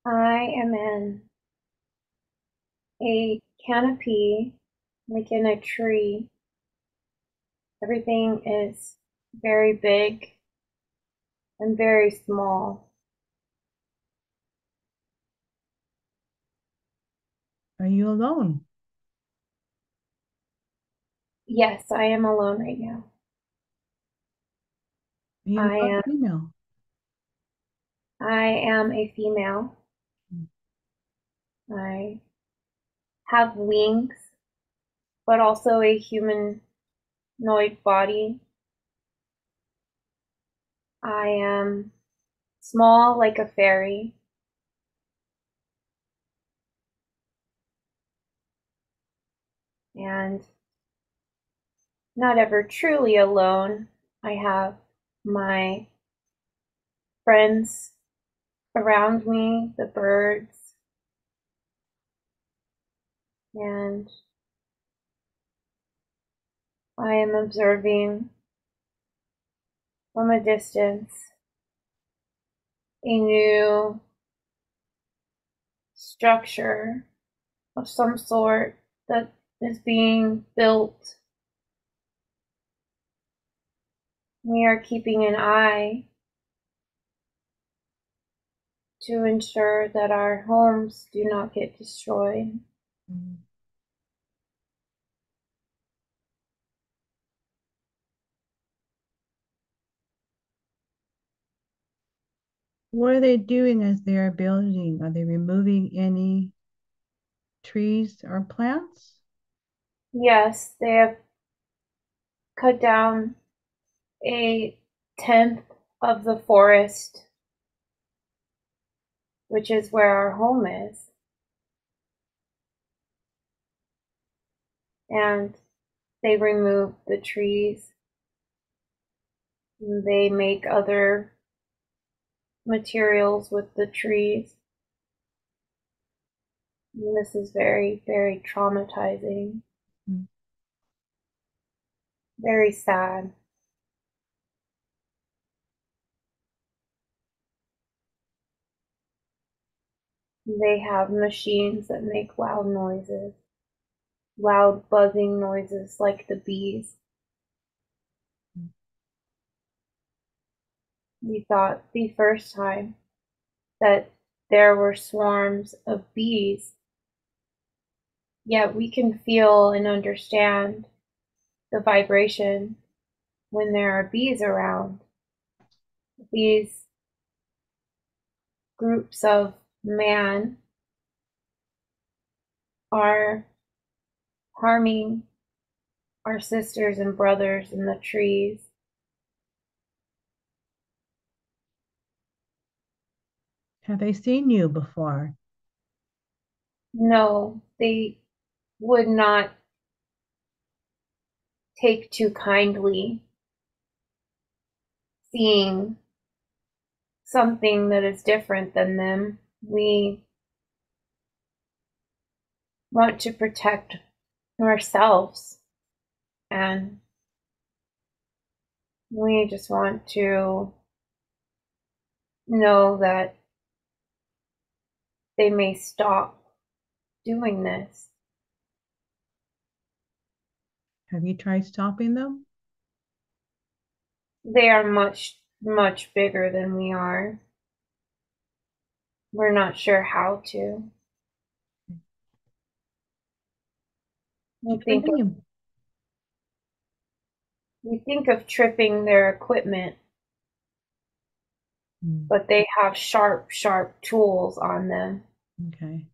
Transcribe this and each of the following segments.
I am in a canopy, like in a tree. Everything is very big and very small. Are you alone? Yes, I am alone right now. Are you I male or am female? I am a female. I have wings, but also a humanoid body. I am small like a fairy, and not ever truly alone. I have my friends around me, the birds, and I am observing from a distance a new structure of some sort that is being built. We are keeping an eye to ensure that our homes do not get destroyed. Mm. What are they doing as they are building? Are they removing any trees or plants? Yes, they have cut down a tenth of the forest, which is where our home is, and they remove the trees. They make other materials with the trees. And this is very, very traumatizing, Mm. very sad. They have machines that make loud noises, loud buzzing noises like the bees. We thought the first time that there were swarms of bees, yet we can feel and understand the vibration when there are bees around. These groups of man are harming our sisters and brothers in the trees. Have they seen you before? No, they would not take too kindly seeing something that is different than them. We want to protect ourselves, and we just want to know that they may stop doing this. Have you tried stopping them? They are much, much bigger than we are. We're not sure how to. Do We you have think a name? we think of tripping their equipment, Mm. but they have sharp, sharp tools on them. Okay.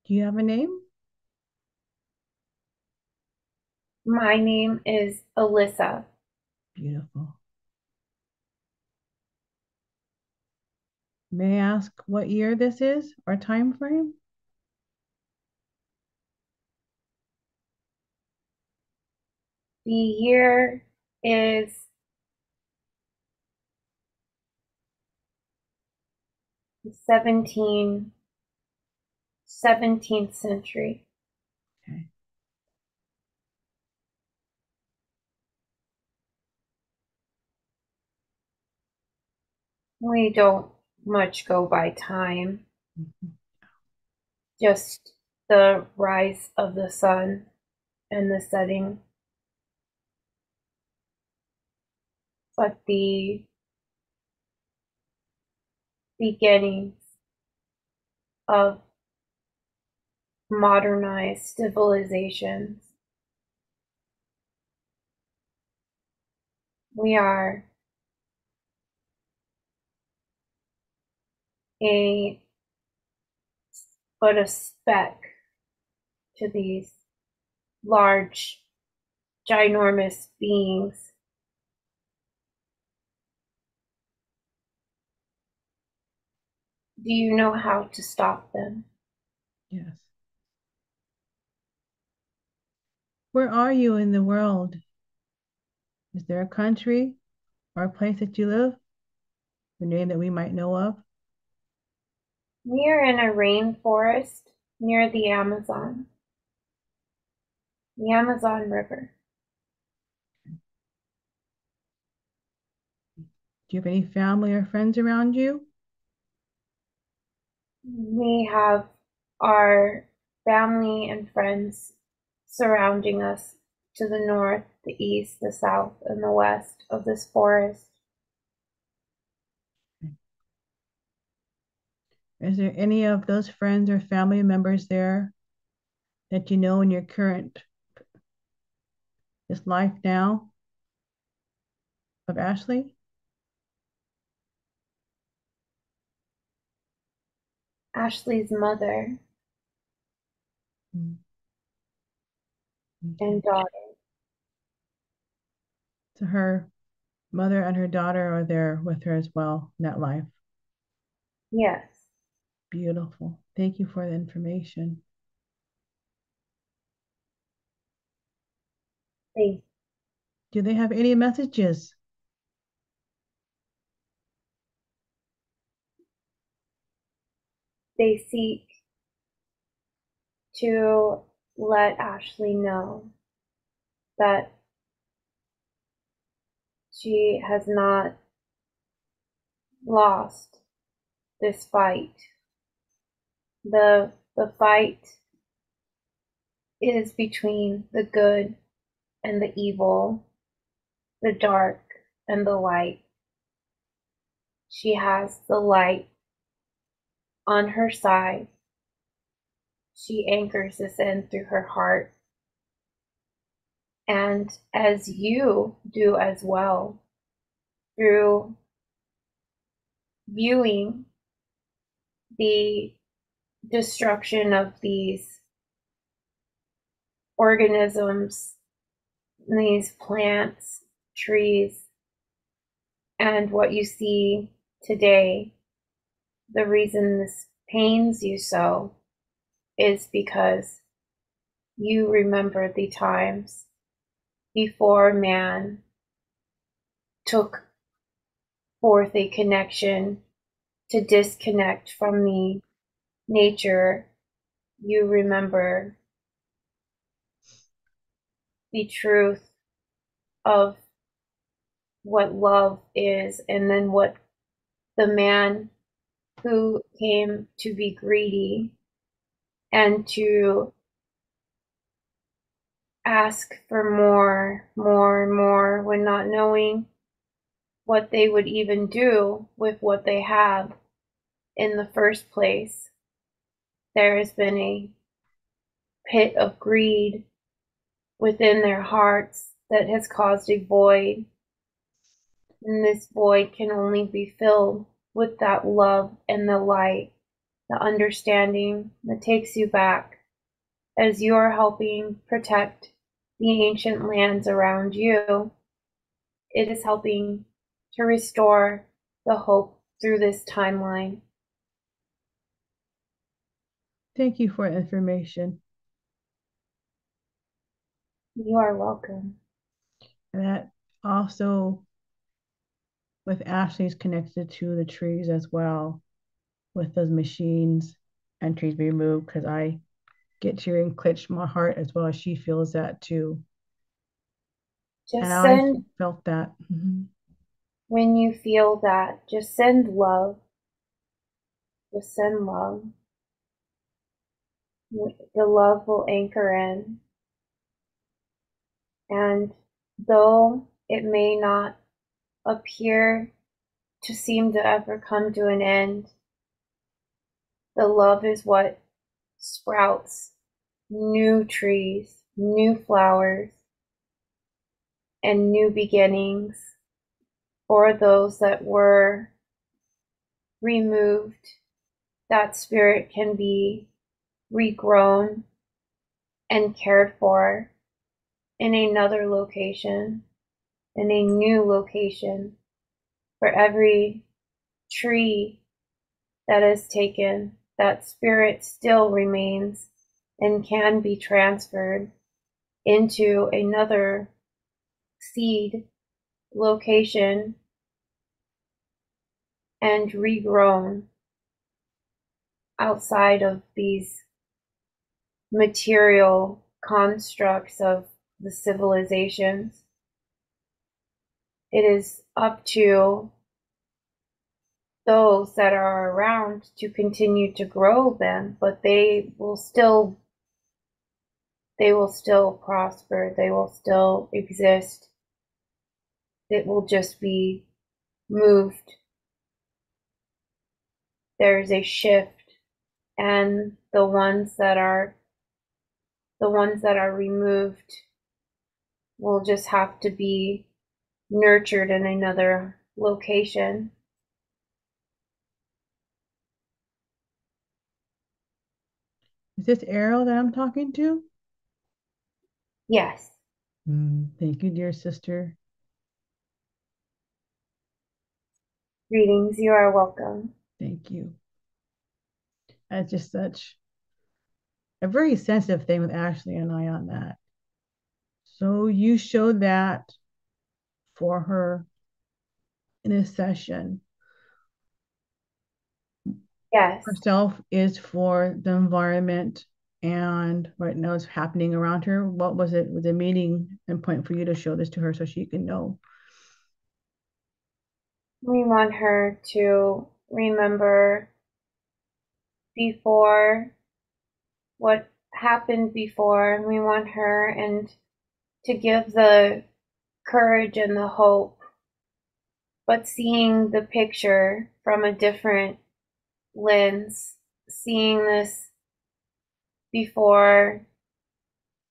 Do you have a name? My name is Alyssa. Beautiful. May I ask what year this is or time frame? The year is 17th century. Okay. We don't much go by time, Mhm. just the rise of the sun and the setting, but the beginnings of modernized civilizations. We are a but a speck to these large, ginormous beings. Do you know how to stop them? Yes. Where are you in the world? Is there a country or a place that you live? A name that we might know of? We are in a rainforest near the Amazon River. Do you have any family or friends around you? We have our family and friends surrounding us to the north, the east, the south, and the west of this forest. Is there any of those friends or family members there that you know in your current this life now of Ashley? Ashley's mother Mm, and okay. daughter. So her mother and her daughter are there with her as well in that life. Yes, Beautiful. Thank you for the information. they Do they have any messages? they seek to let Ashley know that she has not lost this fight. The fight is between the good and the evil, the dark and the light. She has the light on her side. She anchors this in through her heart. And as you do as well, through viewing the destruction of these organisms, these plants, trees, and what you see today, the reason this pains you so is because you remember the times before man took forth a connection to disconnect from the nature. You remember the truth of what love is, and then what the man who came to be greedy and to ask for more, more, and more when not knowing what they would even do with what they have in the first place. There has been a pit of greed within their hearts that has caused a void, and this void can only be filled with that love and the light, the understanding that takes you back as you're helping protect the ancient lands around you. It is helping to restore the hope through this timeline. Thank you for the information. You are welcome. And that also with Ashley's connected to the trees as well, with those machines and trees being removed, because I get teary and clench my heart as well as she feels that too. And Just I send felt that. Mhm. when you feel that, just send love. Just send love. The love will anchor in. And though it may not appear to seem to ever come to an end, the love is what sprouts new trees, new flowers, and new beginnings for those that were removed. That spirit can be regrown and cared for in another location, in a new location. For every tree that is taken, that spirit still remains and can be transferred into another seed location and regrown outside of these material constructs of the civilizations. It is up to those that are around to continue to grow them, but they will still prosper, they will still exist. It will just be moved. There's a shift, and the ones that are removed will just have to be nurtured in another location. Is this Ariel that I'm talking to? Yes. Thank you, dear sister. Greetings, you are welcome. Thank you. That's just such a very sensitive thing with Ashley and I on that. So you showed that for her in a session. Yes. Herself is for the environment and right now it's happening around her. What was it? Was a meeting and point for you to show this to her so she can know? We want her to remember before what happened before, and we want her and to give the courage and the hope, but seeing the picture from a different lens, seeing this before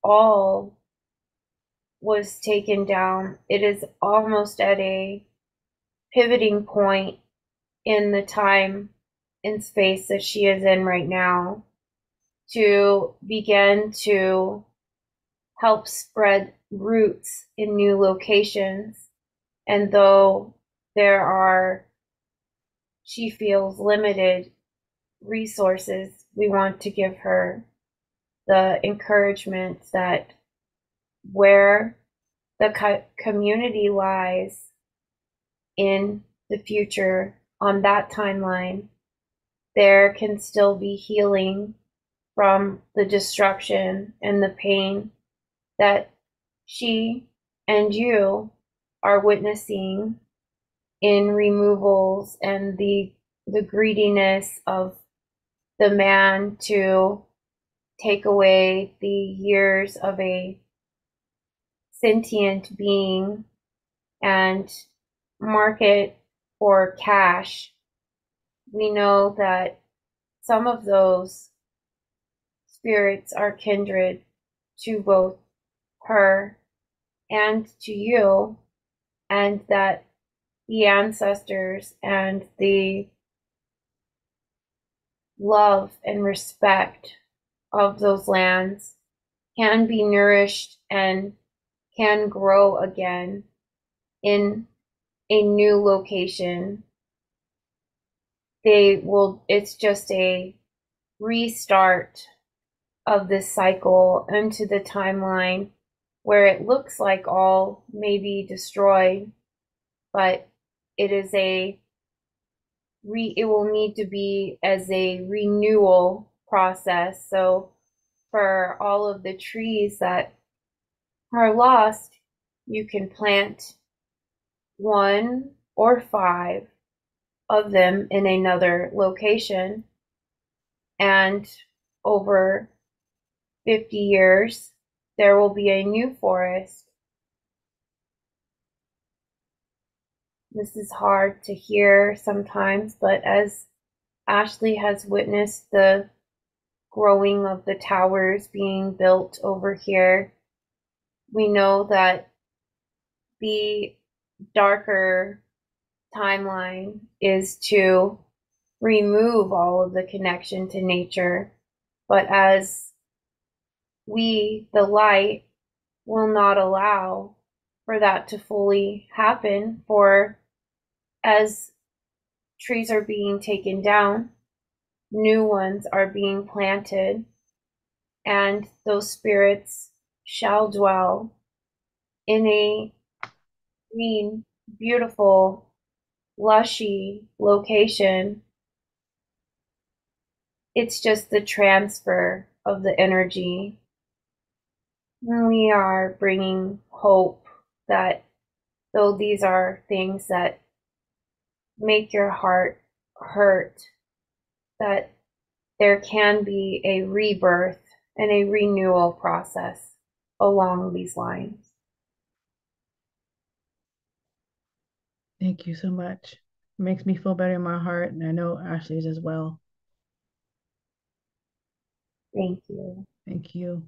all was taken down. It is almost at a pivoting point in the time and space that she is in right now to begin to help spread roots in new locations. And though she feels limited resources, we want to give her the encouragement that where the community lies in the future on that timeline, there can still be healing from the destruction and the pain that she and you are witnessing in removals and the greediness of the man to take away the years of a sentient being and market for cash. We know that some of those spirits are kindred to both her and to you, and that the ancestors and the love and respect of those lands can be nourished and can grow again in a new location. It's just a restart of this cycle into the timeline where it looks like all may be destroyed, but it will need to be as a renewal process. So for all of the trees that are lost, you can plant one or five of them in another location. And over 50 years, there will be a new forest. This is hard to hear sometimes, but as Ashley has witnessed the growing of the towers being built over here, we know that the darker timeline is to remove all of the connection to nature. But as we, the light, will not allow for that to fully happen, for as trees are being taken down, new ones are being planted, and those spirits shall dwell in a green, beautiful, lushy location. It's just the transfer of the energy. We are bringing hope that though these are things that make your heart hurt, that there can be a rebirth and a renewal process along these lines. Thank you so much. It makes me feel better in my heart, and I know Ashley's as well. Thank you. Thank you.